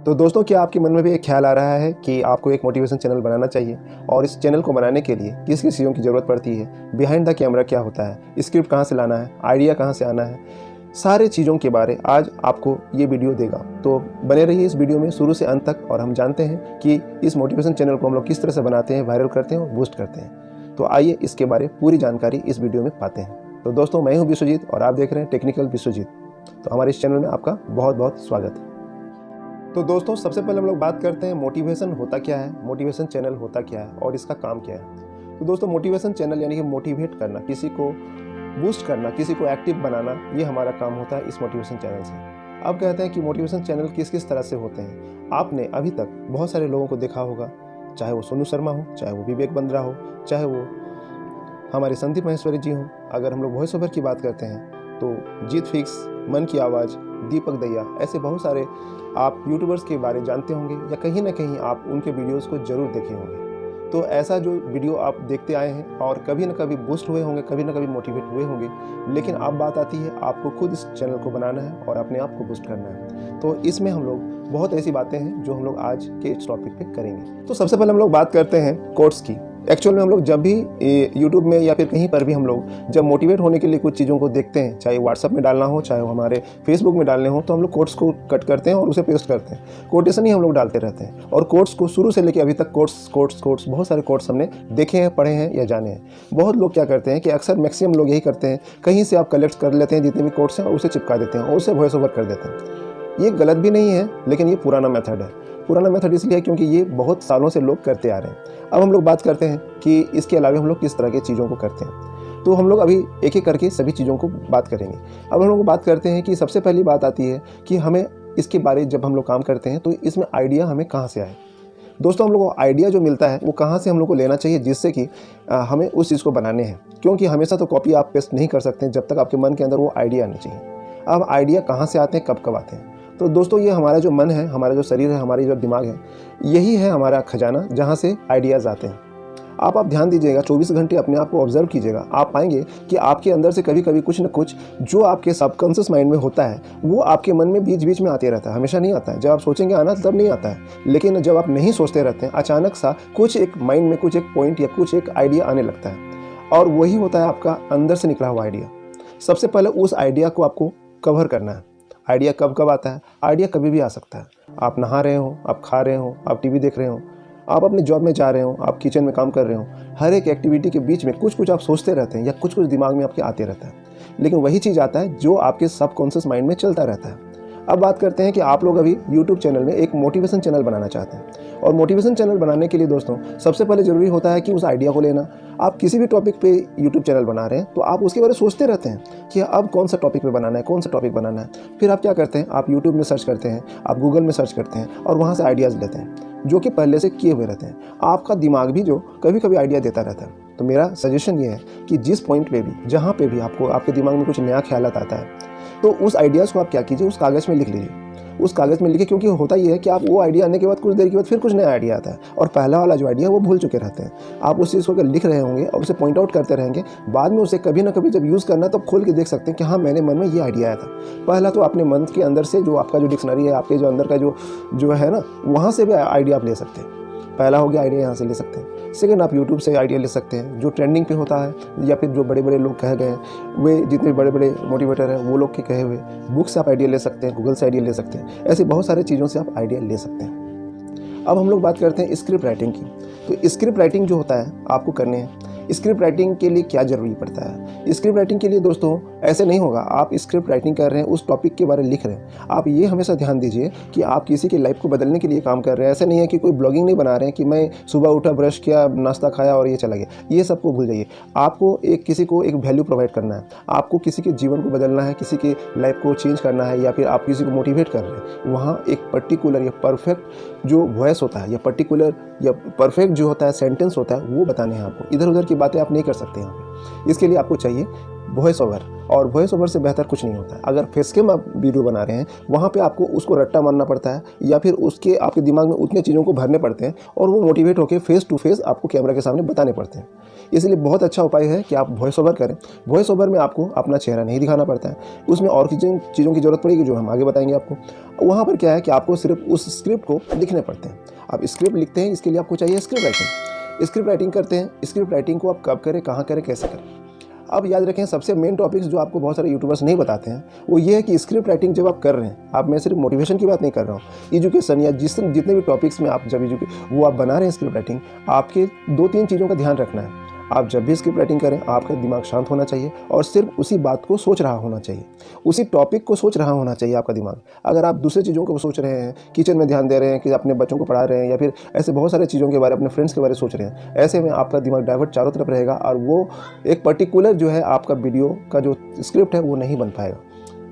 तो दोस्तों, क्या आपके मन में भी एक ख्याल आ रहा है कि आपको एक मोटिवेशन चैनल बनाना चाहिए और इस चैनल को बनाने के लिए किस किस चीज़ों की ज़रूरत पड़ती है, बिहाइंड द कैमरा क्या होता है, स्क्रिप्ट कहाँ से लाना है, आइडिया कहाँ से आना है, सारे चीज़ों के बारे आज आपको ये वीडियो देगा। तो बने रहिए इस वीडियो में शुरू से अंत तक और हम जानते हैं कि इस मोटिवेशन चैनल को हम लोग किस तरह से बनाते हैं, वायरल करते हैं और बूस्ट करते हैं। तो आइए इसके बारे पूरी जानकारी इस वीडियो में पाते हैं। तो दोस्तों, मैं हूँ विश्वजीत और आप देख रहे हैं टेक्निकल विश्वजीत। तो हमारे इस चैनल में आपका बहुत बहुत स्वागत है। तो दोस्तों, सबसे पहले हम लोग बात करते हैं मोटिवेशन होता क्या है, मोटिवेशन चैनल होता क्या है और इसका काम क्या है। तो दोस्तों, मोटिवेशन चैनल यानी कि मोटिवेट करना, किसी को बूस्ट करना, किसी को एक्टिव बनाना, ये हमारा काम होता है इस मोटिवेशन चैनल से। अब कहते हैं कि मोटिवेशन चैनल किस किस तरह से होते हैं। आपने अभी तक बहुत सारे लोगों को देखा होगा, चाहे वो सोनू शर्मा हो, चाहे वो विवेक बंद्रा हो, चाहे वो हमारे संदीप महेश्वरी जी हों। अगर हम लोग वॉइस ओवर की बात करते हैं तो जीत फिक्स, मन की आवाज़, दीपक दैया, ऐसे बहुत सारे आप यूट्यूबर्स के बारे जानते होंगे या कहीं ना कहीं आप उनके वीडियोस को ज़रूर देखे होंगे। तो ऐसा जो वीडियो आप देखते आए हैं और कभी ना कभी बूस्ट हुए होंगे, कभी ना कभी मोटिवेट हुए होंगे, लेकिन अब बात आती है आपको खुद इस चैनल को बनाना है और अपने आप को बूस्ट करना है। तो इसमें हम लोग बहुत ऐसी बातें हैं जो हम लोग आज के इस टॉपिक पे करेंगे। तो सबसे पहले हम लोग बात करते हैं कोट्स की। एक्चुअल में हम लोग जब भी यूट्यूब में या फिर कहीं पर भी हम लोग जब मोटिवेट होने के लिए कुछ चीज़ों को देखते हैं, चाहे व्हाट्सअप में डालना हो, चाहे वो हमारे फेसबुक में डालने हो, तो हम लोग कोट्स को कट करते हैं और उसे पेस्ट करते हैं। कोटेशन ही हम लोग डालते रहते हैं और कोट्स को शुरू से लेकर अभी तक कोट्स बहुत सारे कोट्स हमने देखे हैं, पढ़े हैं या जाने हैं। बहुत लोग क्या करते हैं कि अक्सर मैक्सिमम लोग यही करते हैं, कहीं से आप कलेक्ट कर लेते हैं जितने भी कोट्स हैं और उसे चिपका देते हैं और उसे वॉइस ओवर कर देते हैं। ये गलत भी नहीं है, लेकिन ये पुराना मेथड है। पुराना मेथड इसलिए है क्योंकि ये बहुत सालों से लोग करते आ रहे हैं। अब हम लोग बात करते हैं कि इसके अलावा हम लोग किस तरह की चीज़ों को करते हैं। तो हम लोग अभी एक एक करके सभी चीज़ों को बात करेंगे। अब हम लोग बात करते हैं कि सबसे पहली बात आती है कि हमें इसके बारे जब हम लोग काम करते हैं तो इसमें आइडिया हमें कहाँ से आए। दोस्तों, हम लोग को आइडिया जो मिलता है वो कहाँ से हम लोग को लेना चाहिए, जिससे कि हमें उस चीज़ को बनाने हैं। क्योंकि हमेशा तो कॉपी आप पेस्ट नहीं कर सकते जब तक आपके मन के अंदर वो आइडिया आना चाहिए। अब आइडिया कहाँ से आते हैं, कब कब आते हैं। तो दोस्तों, ये हमारा जो मन है, हमारा जो शरीर है, हमारी जो दिमाग है, यही है हमारा खजाना जहाँ से आइडियाज़ आते हैं। आप ध्यान दीजिएगा, 24 घंटे अपने आप को ऑब्जर्व कीजिएगा। आप पाएंगे कि आपके अंदर से कभी कभी कुछ न कुछ जो आपके सबकॉन्शियस माइंड में होता है वो आपके मन में बीच बीच में आते रहता है। हमेशा नहीं आता है। जब आप सोचेंगे आना तब नहीं आता है, लेकिन जब आप नहीं सोचते रहते हैं, अचानक सा कुछ एक माइंड में कुछ एक पॉइंट या कुछ एक आइडिया आने लगता है और वही होता है आपका अंदर से निकला हुआ आइडिया। सबसे पहले उस आइडिया को आपको कवर करना है। आइडिया कब कब आता है? आइडिया कभी भी आ सकता है। आप नहा रहे हो, आप खा रहे हो, आप टीवी देख रहे हो, आप अपने जॉब में जा रहे हो, आप किचन में काम कर रहे हो। हर एक एक्टिविटी के बीच में कुछ कुछ आप सोचते रहते हैं या कुछ कुछ दिमाग में आपके आते रहता है, लेकिन वही चीज़ आता है जो आपके सबकॉन्शियस माइंड में चलता रहता है। अब बात करते हैं कि आप लोग अभी यूट्यूब चैनल में एक मोटिवेशन चैनल बनाना चाहते हैं और मोटिवेशन चैनल बनाने के लिए दोस्तों सबसे पहले ज़रूरी होता है कि उस आइडिया को लेना। आप किसी भी टॉपिक पे यूट्यूब चैनल बना रहे हैं तो आप उसके बारे में सोचते रहते हैं कि अब कौन सा टॉपिक पे बनाना है, कौन सा टॉपिक बनाना है। फिर आप क्या करते हैं, आप यूट्यूब में सर्च करते हैं, आप गूगल में सर्च करते हैं और वहाँ से आइडियाज़ लेते हैं जो कि पहले से किए हुए रहते हैं। आपका दिमाग भी जो कभी कभी आइडिया देता रहता है। तो मेरा सजेशन ये है कि जिस पॉइंट पे भी, जहाँ पे भी आपको आपके दिमाग में कुछ नया ख्याल आता है तो उस आइडियाज़ को आप क्या कीजिए, उस कागज़ में लिख लीजिए। उस कागज़ में लिखिए, क्योंकि होता ये है कि आप वो आइडिया आने के बाद कुछ देर के बाद फिर कुछ नया आइडिया आता है और पहला वाला जो आइडिया है वो भूल चुके रहते हैं। आप उस चीज़ को अगर लिख रहे होंगे और उसे पॉइंट आउट करते रहेंगे, बाद में उसे कभी ना कभी जब यूज़ करना है तब खोल के देख सकते हैं कि हाँ, मेरे मन में ये आइडिया आया था। पहला तो अपने मन के अंदर से जो आपका जो डिक्शनरी है, आपके जो अंदर का जो है ना, वहाँ से भी आइडिया आप ले सकते हैं। पहला हो गया आइडिया, यहाँ से ले सकते हैं। सेकंड, आप यूट्यूब से आइडिया ले सकते हैं जो ट्रेंडिंग पे होता है या फिर जो बड़े बड़े लोग कहे गए हैं, वे जितने बड़े बड़े मोटिवेटर हैं वो लोग के कहे हुए बुक से आप आइडिया ले सकते हैं, गूगल से आइडिया ले सकते हैं। ऐसे बहुत सारी चीज़ों से आप आइडिया ले सकते हैं। अब हम लोग बात करते हैं स्क्रिप्ट राइटिंग की। तो स्क्रिप्ट राइटिंग जो होता है आपको करने हैं। स्क्रिप्ट राइटिंग के लिए क्या ज़रूरी पड़ता है? स्क्रिप्ट राइटिंग के लिए दोस्तों ऐसे नहीं होगा आप स्क्रिप्ट राइटिंग कर रहे हैं, उस टॉपिक के बारे में लिख रहे हैं। आप ये हमेशा ध्यान दीजिए कि आप किसी की लाइफ को बदलने के लिए काम कर रहे हैं। ऐसे नहीं है कि कोई ब्लॉगिंग नहीं बना रहे हैं कि मैं सुबह उठा, ब्रश किया, नाश्ता खाया और ये चला गया। ये सबको भूल जाइए। आपको किसी को एक वैल्यू प्रोवाइड करना है, आपको किसी के जीवन को बदलना है, किसी की लाइफ को चेंज करना है या फिर आप किसी को मोटिवेट कर रहे हैं। वहाँ एक पर्टिकुलर या परफेक्ट जो वॉइस होता है या पर्टिकुलर या परफेक्ट जो होता है सेंटेंस होता है वो बताने हैं आपको। इधर उधर की बातें आप नहीं कर सकते यहाँ पे। इसके लिए आपको चाहिए वॉइस ओवर, और वॉइस ओवर से बेहतर कुछ नहीं होता है। अगर फेस कैम आप वीडियो बना रहे हैं, वहाँ पे आपको उसको रट्टा मारना पड़ता है या फिर उसके आपके दिमाग में उतने चीज़ों को भरने पड़ते हैं और वो मोटिवेट होकर फेस टू फेस आपको कैमरा के सामने बताने पड़ते हैं। इसलिए बहुत अच्छा उपाय है कि आप वॉइस ओवर करें। वॉइस ओवर में आपको अपना चेहरा नहीं दिखाना पड़ता है, उसमें और चीज़ों की ज़रूरत पड़ेगी जो हम आगे बताएंगे आपको। वहाँ पर क्या है कि आपको सिर्फ उस स्क्रिप्ट को लिखने पड़ते हैं। आप स्क्रिप्ट लिखते हैं, इसके लिए आपको चाहिए स्क्रिप्ट राइटिंग। स्क्रिप्ट राइटिंग करते हैं, स्क्रिप्ट राइटिंग को आप कब करें, कहाँ करें, कैसे करें। अब याद रखें, सबसे मेन टॉपिक्स जो आपको बहुत सारे यूट्यूबर्स नहीं बताते हैं वो ये है कि स्क्रिप्ट राइटिंग जब आप कर रहे हैं, आप, मैं सिर्फ मोटिवेशन की बात नहीं कर रहा हूँ, एजुकेशन या जितने भी टॉपिक्स में आप जब वो आप बना रहे हैं स्क्रिप्ट राइटिंग, आपके 2-3 चीज़ों का ध्यान रखना है। आप जब भी स्क्रिप्ट राइटिंग करें, आपका दिमाग शांत होना चाहिए और सिर्फ उसी बात को सोच रहा होना चाहिए, उसी टॉपिक को सोच रहा होना चाहिए आपका दिमाग। अगर आप दूसरी चीज़ों को सोच रहे हैं, किचन में ध्यान दे रहे हैं कि अपने बच्चों को पढ़ा रहे हैं या फिर ऐसे बहुत सारे चीज़ों के बारे में, अपने फ्रेंड्स के बारे में सोच रहे हैं, ऐसे में आपका दिमाग डाइवर्ट चारों तरफ रहेगा और वो एक पर्टिकुलर जो है आपका वीडियो का जो स्क्रिप्ट है वो नहीं बन पाएगा।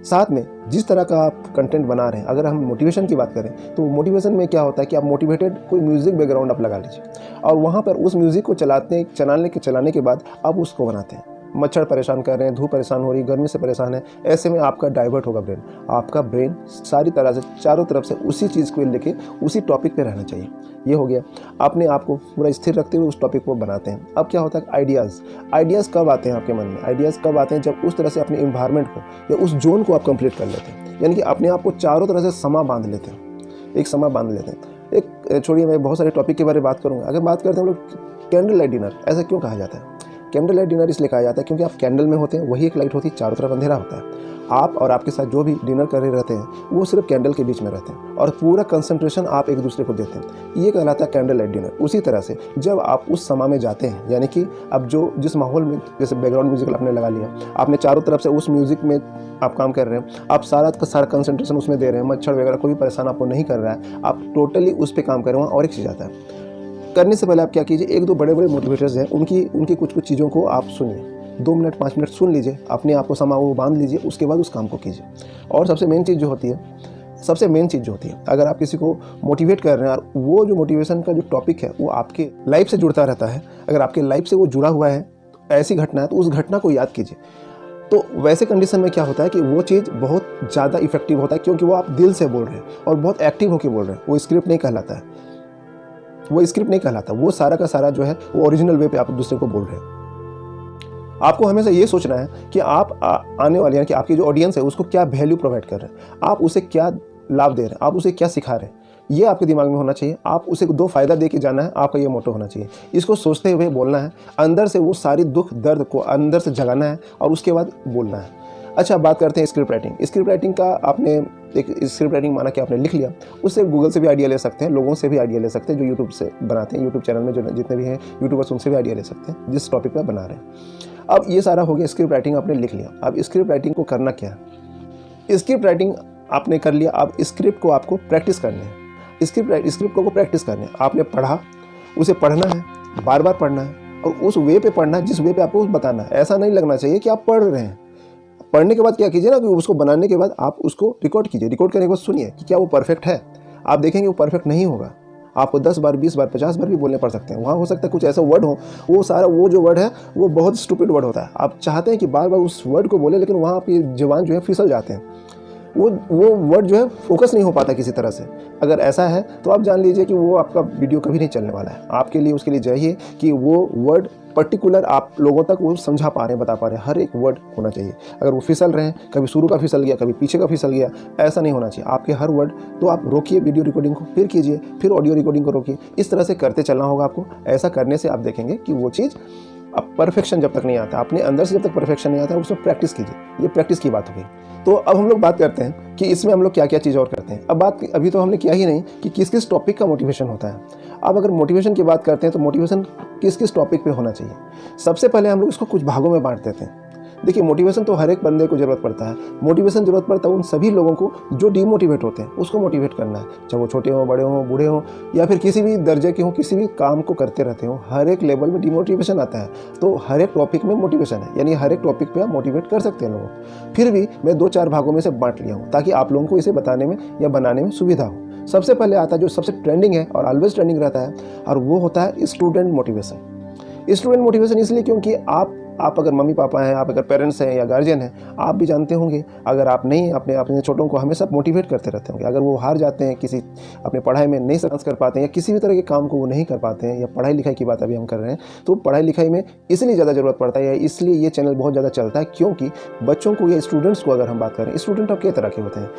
साथ में जिस तरह का आप कंटेंट बना रहे हैं, अगर हम मोटिवेशन की बात करें तो मोटिवेशन में क्या होता है कि आप मोटिवेटेड कोई म्यूज़िक बैकग्राउंड आप लगा लीजिए और वहाँ पर उस म्यूज़िक को चलाने के बाद आप उसको बनाते हैं। मच्छर परेशान कर रहे हैं, धूप परेशान हो रही, गर्मी से परेशान है, ऐसे में आपका डाइवर्ट होगा ब्रेन। आपका ब्रेन सारी तरह से चारों तरफ से उसी चीज़ को लेके उसी टॉपिक पे रहना चाहिए। ये हो गया, आपने आपको पूरा स्थिर रखते हुए उस टॉपिक को बनाते हैं। अब क्या होता है, आइडियाज़ कब आते हैं आपके मन में? आइडियाज़ कब आते हैं? जब उस तरह से अपने इन्वायरमेंट को या उस जोन को आप कंप्लीट कर लेते हैं, यानी कि अपने आप को चारों तरह से समा बांध लेते हैं, एक समा बांध लेते हैं। एक छोड़िए, मैं बहुत सारे टॉपिक के बारे में बात करूँगा। अगर बात करते हैं हम लोग कैंडल लाइट डिनर, ऐसा क्यों कहा जाता है? कैंडल लाइट डिनर इसलिए कहा जाता है क्योंकि आप कैंडल में होते हैं, वही एक लाइट होती है, चारों तरफ अंधेरा होता है। आप और आपके साथ जो भी डिनर कर रहे रहते हैं वो सिर्फ कैंडल के बीच में रहते हैं और पूरा कंसंट्रेशन आप एक दूसरे को देते हैं। ये कहलाता है कैंडल लाइट डिनर। उसी तरह से जब आप उस समा में जाते हैं, यानी कि अब जिस माहौल में, जैसे बैकग्राउंड म्यूजिक आपने लगा लिया, आपने चारों तरफ से उस म्यूजिक में आप काम कर रहे हैं, आप सारा का सारा कंसंट्रेशन उसमें दे रहे हैं, मच्छर वगैरह कोई परेशान आपको नहीं कर रहा है, आप टोटली उस पर काम कर रहे हैं। और एक चीज़ आता है, करने से पहले आप क्या कीजिए, 1-2 बड़े मोटिवेटर्स हैं, उनकी कुछ चीज़ों को आप सुनिए, 2 मिनट 5 मिनट सुन लीजिए, अपने आप को समा वो बांध लीजिए, उसके बाद उस काम को कीजिए। और सबसे मेन चीज़ जो होती है, अगर आप किसी को मोटिवेट कर रहे हैं और वो जो मोटिवेशन का जो टॉपिक है वो आपके लाइफ से जुड़ता रहता है, अगर आपके लाइफ से वो जुड़ा हुआ है, ऐसी घटना है, तो उस घटना को याद कीजिए। तो वैसे कंडीशन में क्या होता है कि वो चीज़ बहुत ज़्यादा इफेक्टिव होता है, क्योंकि वो आप दिल से बोल रहे हैं और बहुत एक्टिव होकर बोल रहे हैं। वो स्क्रिप्ट नहीं कहलाता, वो सारा का सारा जो है वो ओरिजिनल वे पे आप दूसरे को बोल रहे हैं। आपको हमेशा ये सोचना है कि आप आने वाले, यानी कि आपकी जो ऑडियंस है उसको क्या वैल्यू प्रोवाइड कर रहे हैं, आप उसे क्या लाभ दे रहे हैं, आप उसे क्या सिखा रहे हैं, ये आपके दिमाग में होना चाहिए। आप उसे 2 फ़ायदा दे के जाना है, आपका ये मोटो होना चाहिए। इसको सोचते हुए बोलना है, अंदर से वो सारी दुख दर्द को अंदर से जगाना है और उसके बाद बोलना है। अच्छा, बात करते हैं स्क्रिप्ट राइटिंग का। आपने एक स्क्रिप्ट राइटिंग माना कि आपने लिख लिया, उससे गूगल से भी आइडिया ले सकते हैं, लोगों से भी आइडिया ले सकते हैं जो यूट्यूब से बनाते हैं, यूट्यूब चैनल में जो जितने भी हैं यूट्यूबर्स, उनसे भी आइडिया ले सकते हैं जिस टॉपिक पर बना रहे हैं। अब ये सारा हो गया, स्क्रिप्ट राइटिंग आपने लिख लिया। अब स्क्रिप्ट राइटिंग को करना क्या है? स्क्रिप्ट राइटिंग आपने कर लिया, अब स्क्रिप्ट को आपको प्रैक्टिस करनी है। स्क्रिप्ट को प्रैक्टिस करनी है। आपने पढ़ा, उसे पढ़ना है, बार बार पढ़ना है और उस वे पे पढ़ना है जिस वे पे आपको बताना है। ऐसा नहीं लगना चाहिए कि आप पढ़ रहे हैं। पढ़ने के बाद क्या कीजिए ना, कि उसको बनाने के बाद आप उसको रिकॉर्ड कीजिए। रिकॉर्ड करने के बाद सुनिए कि क्या वो परफेक्ट है। आप देखेंगे वो परफेक्ट नहीं होगा, आपको 10 बार, 20 बार, 50 बार भी बोलने पड़ सकते हैं। वहाँ हो सकता है कुछ ऐसा वर्ड हो, वो जो वर्ड है वो बहुत स्टूपिड वर्ड होता है। आप चाहते हैं कि बार बार उस वर्ड को बोले, लेकिन वहाँ आपकी जबान जो है फिसल जाते हैं, वो वर्ड जो है फोकस नहीं हो पाता किसी तरह से। अगर ऐसा है तो आप जान लीजिए कि वो आपका वीडियो कभी नहीं चलने वाला है। आपके लिए उसके लिए चाहिए कि वो वर्ड पर्टिकुलर आप लोगों तक वो समझा पा रहे हैं, बता पा रहे हैं, हर एक वर्ड होना चाहिए। अगर वो फिसल रहे हैं, कभी शुरू का फिसल गया, कभी पीछे का फिसल गया, ऐसा नहीं होना चाहिए। आपके हर वर्ड, तो आप रोकिए वीडियो रिकॉर्डिंग को, फिर कीजिए, फिर ऑडियो रिकॉर्डिंग को रोकिए। इस तरह से करते चलना होगा आपको। ऐसा करने से आप देखेंगे कि वो चीज़, अब परफेक्शन जब तक नहीं आता, अपने अंदर से जब तक परफेक्शन नहीं आता, उसमें प्रैक्टिस कीजिए। ये प्रैक्टिस की बात हो गई। तो अब हम लोग बात करते हैं कि इसमें हम लोग क्या क्या चीज़ और करते हैं। अभी तो हमने किया ही नहीं कि किस किस टॉपिक का मोटिवेशन होता है। अब अगर मोटिवेशन की बात करते हैं तो मोटिवेशन किस किस टॉपिक पे होना चाहिए। सबसे पहले हम लोग इसको कुछ भागों में बांट देते हैं। देखिए, मोटिवेशन तो हर एक बंदे को ज़रूरत पड़ता है। मोटिवेशन ज़रूरत पड़ता है उन सभी लोगों को जो डीमोटिवेट होते हैं, उसको मोटिवेट करना है। चाहे वो छोटे हों, बड़े हों, बूढ़े हों, या फिर किसी भी दर्जे के हों, किसी भी काम को करते रहते हों, हर एक लेवल में डीमोटिवेशन आता है। तो हर एक टॉपिक में मोटिवेशन है, यानी हर एक टॉपिक पे आप मोटिवेट कर सकते हैं लोगों को। फिर भी मैं 2-4 भागों में से बांट लिया हूँ ताकि आप लोगों को इसे बताने में या बनाने में सुविधा हो। सबसे पहले आता है जो सबसे ट्रेंडिंग है और ऑलवेज ट्रेंडिंग रहता है, और वो होता है स्टूडेंट मोटिवेशन। स्टूडेंट मोटिवेशन इसलिए क्योंकि आप आप अगर मम्मी पापा हैं, आप अगर पेरेंट्स हैं या गार्जियन हैं, आप भी जानते होंगे, अगर आप नहीं अपने अपने छोटों को हमेशा मोटिवेट करते रहते होंगे, अगर वो हार जाते हैं, किसी अपने पढ़ाई में नहीं सक्सेस कर पाते हैं या किसी भी तरह के काम को वो नहीं कर पाते हैं, या पढ़ाई लिखाई की बात अभी हम कर रहे हैं, तो पढ़ाई लिखाई में इसलिए ज़्यादा ज़रूरत पड़ता है या इसलिए ये चैनल बहुत ज़्यादा चलता है, क्योंकि बच्चों को या स्टूडेंट्स को अगर हम बात करें, स्टूडेंट अब कई तरह के होते हैं,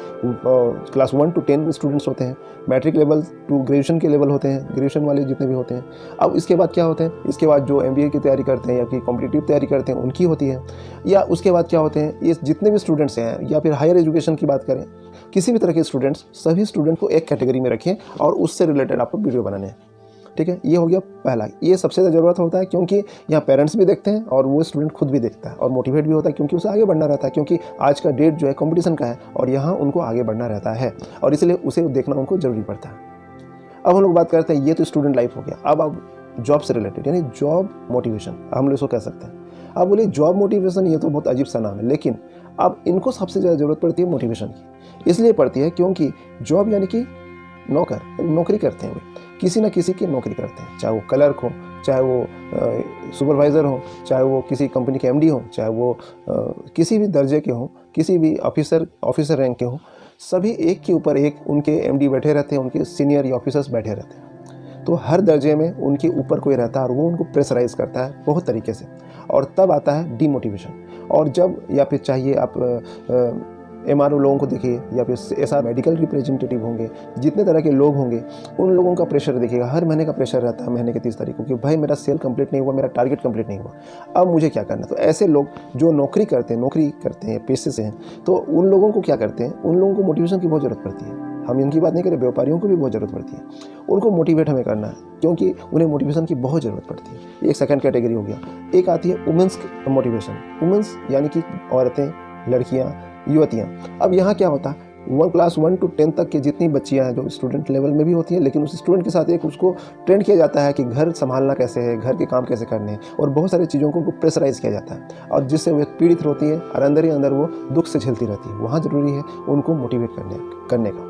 क्लास 1 to 10 स्टूडेंट्स होते हैं, मैट्रिक लेवल टू ग्रेजुएशन के लेवल होते हैं, ग्रेजुएशन वाले जितने भी होते हैं। अब इसके बाद क्या होते हैं, इसके बाद जो MBA की तैयारी करते हैं या फिर कॉम्पिटिटिव तैयारी करते हैं उनकी होती है, या उसके बाद क्या होते हैं, ये जितने भी स्टूडेंट्स हैं या फिर हायर एजुकेशन की बात करें, किसी भी तरह के स्टूडेंट्स, सभी स्टूडेंट को एक कैटेगरी में रखें और उससे रिलेटेड आपको वीडियो बनाने हैं। ठीक है, ये हो गया पहला। ये सबसे ज़्यादा ज़रूरत होता है क्योंकि यहाँ पेरेंट्स भी देखते हैं और वो स्टूडेंट खुद भी देखता है और मोटिवेट भी होता है, क्योंकि उसे आगे बढ़ना रहता है, क्योंकि आज का डेट जो है कंपटीशन का है और यहाँ उनको आगे बढ़ना रहता है और इसलिए उसे देखना उनको ज़रूरी पड़ता है। अब हम लोग बात करते हैं, ये तो स्टूडेंट लाइफ हो गया। अब जॉब से रिलेटेड, यानी जॉब मोटिवेशन हम लोग इसको कह सकते हैं। अब बोलिए जॉब मोटिवेशन, ये तो बहुत अजीब सा नाम है, लेकिन अब इनको सबसे ज़्यादा ज़रूरत पड़ती है मोटिवेशन की। इसलिए पड़ती है क्योंकि जॉब यानी कि नौकरी करते हैं, वे किसी न किसी की नौकरी करते हैं, चाहे वो क्लर्क हो, चाहे वो सुपरवाइज़र हो, चाहे वो किसी कंपनी के MD हो, चाहे वो किसी भी दर्जे के हों, किसी भी ऑफिसर रैंक के हों, सभी एक के ऊपर एक उनके MD बैठे रहते हैं, उनके सीनियर या ऑफिसर्स बैठे रहते हैं। तो हर दर्जे में उनके ऊपर कोई रहता है और वो उनको प्रेशराइज करता है बहुत तरीके से, और तब आता है डीमोटिवेशन। और जब, या फिर चाहिए आप MRO लोगों को देखिए या फिर SR मेडिकल रिप्रेजेंटेटिव होंगे, जितने तरह के लोग होंगे, उन लोगों का प्रेशर देखिएगा, हर महीने का प्रेशर रहता है महीने के 30 तारीख को कि भाई मेरा सेल कंप्लीट नहीं हुआ, मेरा टारगेट कंप्लीट नहीं हुआ, अब मुझे क्या करना। तो ऐसे लोग जो नौकरी करते हैं, पेशे से हैं, तो उन लोगों को क्या करते हैं, उन लोगों को मोटिवेशन की बहुत ज़रूरत पड़ती है। हम इनकी बात नहीं करें, व्यापारियों को भी बहुत ज़रूरत पड़ती है, उनको मोटिवेट हमें करना है, क्योंकि उन्हें मोटिवेशन की बहुत ज़रूरत पड़ती है। एक सेकंड कैटेगरी हो गया। एक आती है वुमेंस मोटिवेशन। वुमेंस यानी कि औरतें, लड़कियाँ, युवतियाँ। अब यहाँ क्या होता है, क्लास 1 to 10 तक के जितनी बच्चियाँ हैं जो स्टूडेंट लेवल में भी होती हैं, लेकिन उस स्टूडेंट के साथ एक उसको ट्रेंड किया जाता है कि घर संभालना कैसे है, घर के काम कैसे करने हैं, और बहुत सारी चीज़ों को प्रेशराइज किया जाता है, और जिससे वो पीड़ित होती है और अंदर ही अंदर वो दुख से झेलती रहती है। वहाँ ज़रूरी है उनको मोटिवेट करने का।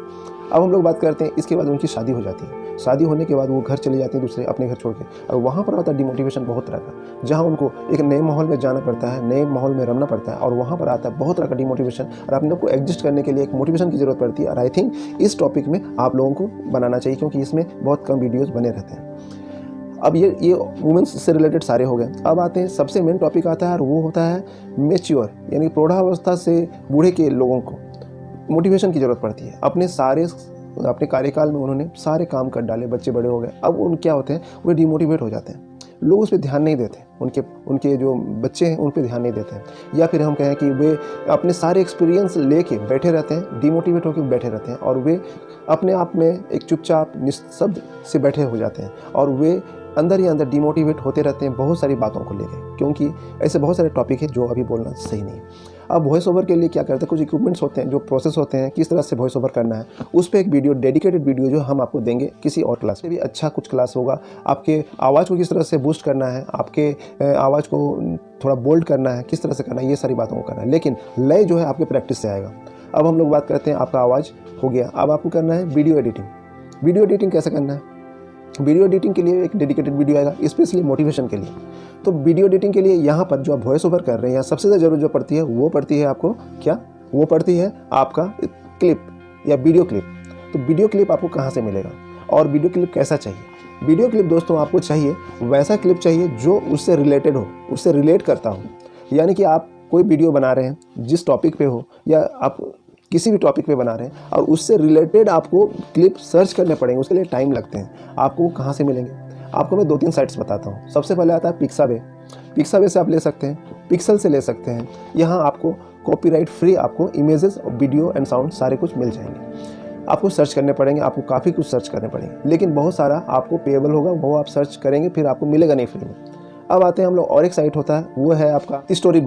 अब हम लोग बात करते हैं, इसके बाद उनकी शादी हो जाती है। शादी होने के बाद वो घर चले जाते हैं दूसरे अपने घर छोड़ के, और वहाँ पर आता है डिमोटिवेशन बहुत तरह का, जहाँ उनको एक नए माहौल में जाना पड़ता है, नए माहौल में रमना पड़ता है, और वहाँ पर आता है बहुत तरह का डिमोटिवेशन, और अपने को एडजस्ट करने के लिए एक मोटिवेशन की ज़रूरत पड़ती है। और आई थिंक इस टॉपिक में आप लोगों को बनाना चाहिए, क्योंकि इसमें बहुत कम वीडियोज़ बने रहते हैं। अब ये वुमेंस से रिलेटेड सारे हो गए। अब आते हैं, सबसे मेन टॉपिक आता है और वो होता है मैच्योर, यानी प्रौढ़ावस्था से बूढ़े के लोगों को मोटिवेशन की ज़रूरत पड़ती है। अपने कार्यकाल में उन्होंने सारे काम कर डाले, बच्चे बड़े हो गए, अब उन क्या होते हैं, वे डिमोटिवेट हो जाते हैं, लोग उस पर ध्यान नहीं देते, उनके जो बच्चे हैं उन पर ध्यान नहीं देते हैं, या फिर हम कहें कि वे अपने सारे एक्सपीरियंस लेके बैठे रहते हैं, डिमोटिवेट होकर बैठे रहते हैं, और वे अपने आप में एक चुपचाप निस्तब्ध से बैठे हो जाते हैं, और वे अंदर ही अंदर डिमोटिवेट होते रहते हैं बहुत सारी बातों को लेकर, क्योंकि ऐसे बहुत सारे टॉपिक हैं जो अभी बोलना सही नहीं है। अब वॉइस ओवर के लिए क्या करते हैं, कुछ इक्विपमेंट्स होते हैं, जो प्रोसेस होते हैं, किस तरह से वॉइस ओवर करना है, उस पर एक वीडियो, डेडिकेटेड वीडियो जो हम आपको देंगे किसी और क्लास में भी अच्छा कुछ क्लास होगा। आपके आवाज़ को किस तरह से बूस्ट करना है, आपके आवाज़ को थोड़ा बोल्ड करना है, किस तरह से करना है, ये सारी बातों को करना है, लेकिन लय जो है आपके प्रैक्टिस से आएगा। अब हम लोग बात करते हैं, आपका आवाज़ हो गया, अब आपको करना है वीडियो एडिटिंग। वीडियो एडिटिंग कैसे करना है, वीडियो एडिटिंग के लिए एक डेडिकेटेड वीडियो आएगा स्पेशली मोटिवेशन के लिए। तो वीडियो एडिटिंग के लिए यहाँ पर जो आप वॉइस ओवर कर रहे हैं, सबसे ज़्यादा ज़रूरत जो पड़ती है वो पड़ती है आपको क्या, वो पड़ती है आपका क्लिप या वीडियो क्लिप। तो वीडियो क्लिप आपको कहाँ से मिलेगा और वीडियो क्लिप कैसा चाहिए। वीडियो क्लिप दोस्तों आपको चाहिए वैसा क्लिप चाहिए जो उससे रिलेटेड हो, उससे रिलेट करता हो। यानी कि आप कोई वीडियो बना रहे हैं जिस टॉपिक पे हो, या आप किसी भी टॉपिक पे बना रहे हैं और उससे रिलेटेड आपको क्लिप सर्च करने पड़ेंगे, उसके लिए टाइम लगते हैं। आपको कहाँ से मिलेंगे, आपको मैं 2-3 साइट्स बताता हूँ। सबसे पहले आता है पिक्साबे से आप ले सकते हैं, पिक्सल से ले सकते हैं। यहाँ आपको कॉपीराइट फ्री आपको इमेजेस, वीडियो एंड साउंड सारे कुछ मिल जाएंगे। आपको सर्च करने पड़ेंगे, आपको काफ़ी कुछ सर्च करने पड़ेंगे, लेकिन बहुत सारा आपको पेएबल होगा, वो आप सर्च करेंगे फिर आपको मिलेगा नहीं फ्री में। अब आते हैं हम लोग, और एक साइट होता है वो है आपका स्टोरी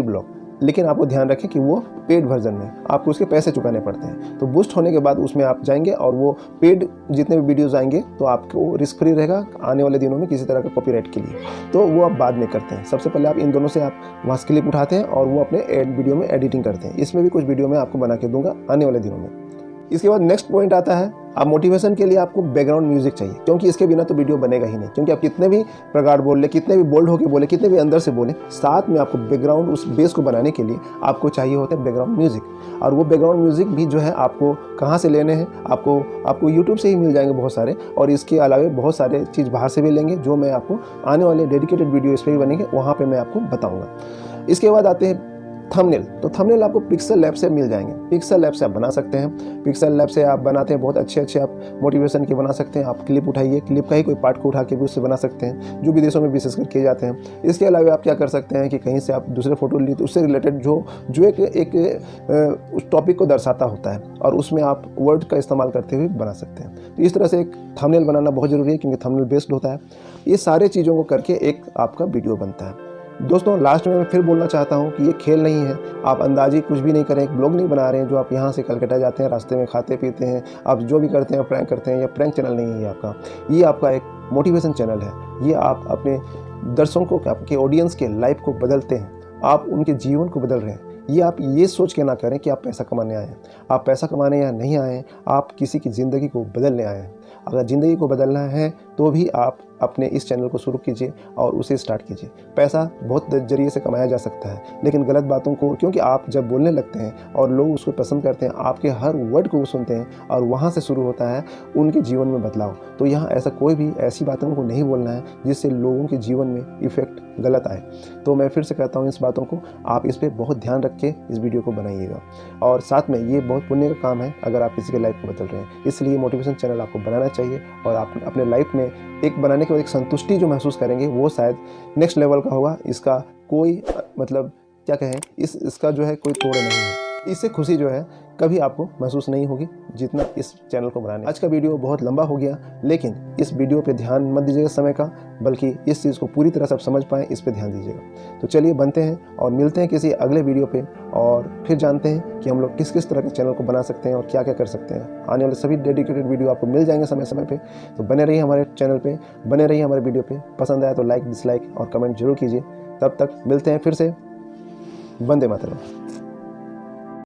ब्लॉग, लेकिन आपको ध्यान रखें कि वो पेड वर्जन में आपको उसके पैसे चुकाने पड़ते हैं। तो बूस्ट होने के बाद उसमें आप जाएंगे और वो पेड जितने भी वीडियोस आएंगे तो आपको रिस्क फ्री रहेगा आने वाले दिनों में किसी तरह का कॉपीराइट के लिए। तो वो आप बाद में करते हैं। सबसे पहले आप इन दोनों से आप वहाँ से क्लिप उठाते हैं और वो अपने वीडियो में एडिटिंग करते हैं। इसमें भी कुछ वीडियो मैं आपको बना के दूंगा आने वाले दिनों में। इसके बाद नेक्स्ट पॉइंट आता है अब मोटिवेशन के लिए आपको बैकग्राउंड म्यूजिक चाहिए, क्योंकि इसके बिना तो वीडियो बनेगा ही नहीं। क्योंकि आप कितने भी प्रगाढ़ बोल ले, कितने भी बोल्ड होकर बोले, कितने भी अंदर से बोले, साथ में आपको बैकग्राउंड, उस बेस को बनाने के लिए आपको चाहिए होता है बैकग्राउंड म्यूजिक। और वो बैकग्राउंड म्यूजिक भी जो है आपको कहाँ से लेने हैं, आपको यूट्यूब से ही मिल जाएंगे बहुत सारे, और इसके अलावा बहुत सारे चीज़ बाहर से भी लेंगे, जो मैं आपको आने वाले डेडिकेटेड वीडियो इस पर भी बनेंगे, वहाँ पर मैं आपको बताऊँगा। इसके बाद आते हैं थंबनेल। तो थंबनेल आपको पिक्सल लैब से मिल जाएंगे, पिक्सल लैब से आप बना सकते हैं। पिक्सल लैब से आप बनाते हैं बहुत अच्छे आप मोटिवेशन के बना सकते हैं। आप क्लिप उठाइए, क्लिप का ही कोई पार्ट को उठा के भी उससे बना सकते हैं, जो विदेशों में विशेषकर किए जाते हैं। इसके अलावा आप क्या कर सकते हैं कि कहीं से आप दूसरे फोटो लिए, तो उससे रिलेटेड जो एक उस टॉपिक को दर्शाता होता है, और उसमें आप वर्ड का इस्तेमाल करते हुए बना सकते हैं। तो इस तरह से एक थंबनेल बनाना बहुत ज़रूरी है, क्योंकि थंबनेल बेस्ड होता है। ये सारे चीज़ों को करके एक आपका वीडियो बनता है। दोस्तों, लास्ट में मैं फिर बोलना चाहता हूँ कि ये खेल नहीं है। आप अंदाजी कुछ भी नहीं करें, एक ब्लॉग नहीं बना रहे हैं जो आप यहाँ से कलकत्ता जाते हैं, रास्ते में खाते पीते हैं, आप जो भी करते हैं प्रैंक करते हैं। ये प्रैंक चैनल नहीं है आपका, ये आपका एक मोटिवेशन चैनल है। ये आप अपने दर्शकों को, आपके ऑडियंस के लाइफ को बदलते हैं, आप उनके जीवन को बदल रहे हैं। ये आप ये सोच के ना करें कि आप पैसा कमाने आए हैं। आप पैसा कमाने यहाँ नहीं आए हैं, आप किसी की ज़िंदगी को बदलने आए हैं। अगर ज़िंदगी को बदलना है तो भी आप अपने इस चैनल को शुरू कीजिए और उसे स्टार्ट कीजिए। पैसा बहुत जरिए से कमाया जा सकता है, लेकिन गलत बातों को, क्योंकि आप जब बोलने लगते हैं और लोग उसको पसंद करते हैं, आपके हर वर्ड को वो सुनते हैं, और वहाँ से शुरू होता है उनके जीवन में बदलाव। तो यहाँ ऐसा कोई भी ऐसी बातों को नहीं बोलना है जिससे लोगों के जीवन में इफ़ेक्ट गलत आए। तो मैं फिर से कहता हूँ, इस बातों को आप इस पर बहुत ध्यान रख के इस वीडियो को बनाइएगा। और साथ में ये बहुत पुण्य का काम है अगर आप किसी के लाइफ को बदल रहे हैं। इसलिए मोटिवेशन चैनल आपको बनाना चाहिए, और आप अपने लाइफ में एक बनाने के बाद एक संतुष्टि जो महसूस करेंगे, वो शायद नेक्स्ट लेवल का होगा। इसका कोई मतलब क्या कहें, इसका जो है कोई तोड़ नहीं है। इससे खुशी जो है कभी आपको महसूस नहीं होगी जितना इस चैनल को बनाने। आज का वीडियो बहुत लंबा हो गया, लेकिन इस वीडियो पे ध्यान मत दीजिएगा समय का, बल्कि इस चीज़ को पूरी तरह से आप समझ पाएँ, इस पे ध्यान दीजिएगा। तो चलिए बनते हैं और मिलते हैं किसी अगले वीडियो पे, और फिर जानते हैं कि हम लोग किस किस तरह के चैनल को बना सकते हैं और क्या क्या कर सकते हैं। आने वाले सभी डेडिकेटेड वीडियो आपको मिल जाएंगे समय समय पर। तो बने रहिए हमारे चैनल पर, बने रहिए हमारे वीडियो पर। पसंद आया तो लाइक, डिसलाइक और कमेंट जरूर कीजिए। तब तक मिलते हैं फिर से। वंदे मातरम।